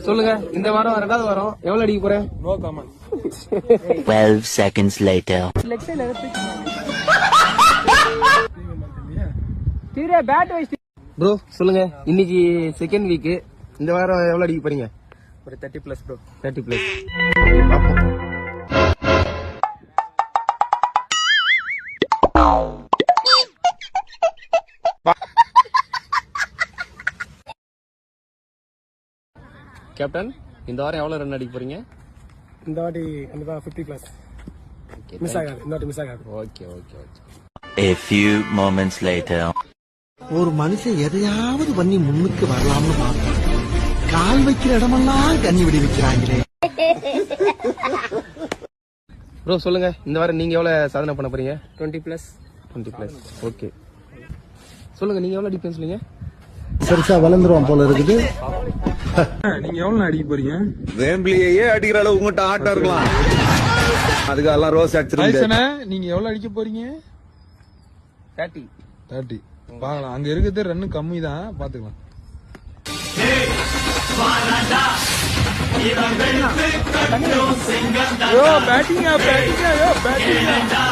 சொல்லுங்க, இந்த வாரம் 2வது வாரம் எவ்வளவு அடிக்க போறேன்? No comment. 12 seconds later. Bro சொல்லுங்க, இன்னைக்கு செகண்ட் வீக், இந்த வாரம் எவ்வளவு அடிக்க போறீங்க? ஒரு 30 பிளஸ் ப்ரோ. 30 பிளஸ். பாப்போம். கேப்டன், இந்த வாரம் எவ்வளவு ரன் அடிக்க போறீங்க? இந்த வாட்டி கண்டிப்பா 50 பிளஸ். மிஸ் ஆகாது, இந்த வாட்டி மிஸ் ஆகாது. Okay okay okay. A few moments later. ஒரு மனுஷன் எதையாவது பண்ணி முன்னுக்கு வரலாம்னு பார்த்தா கால் வைக்கிற இடமெல்லாம் கண்ணி விடி வைக்கிறாங்களே. ப்ரோ சொல்லுங்க, இந்த வாரம் நீங்க எவ்வளவு சாதனை பண்ண போறீங்க? 20 பிளஸ். 20 பிளஸ். ஓகே. சொல்லுங்க, நீங்க எவ்வளவு அடிப்பீங்க சொல்லுங்க? பெருசா வளர்ந்துருவான் போல இருக்குது. நீங்க எவ்வளவு அடிக்க போறீங்க? வேம்பிலியே அடிக்கிற அளவு உங்ககிட்ட ஆட்டம் இருக்கலாம். அதுக்கெல்லாம் ரோஸ் அடிச்சிருக்கீங்க. நீங்க எவ்வளவு அடிக்க போறீங்க? 30. 30. பாக்கலாம், அங்க இருக்கிறது ரன்னு கம்மி தான், பாத்துக்கலாம். பேட்டிங்கா பேட்டிங்கா பேட்டிங்கா.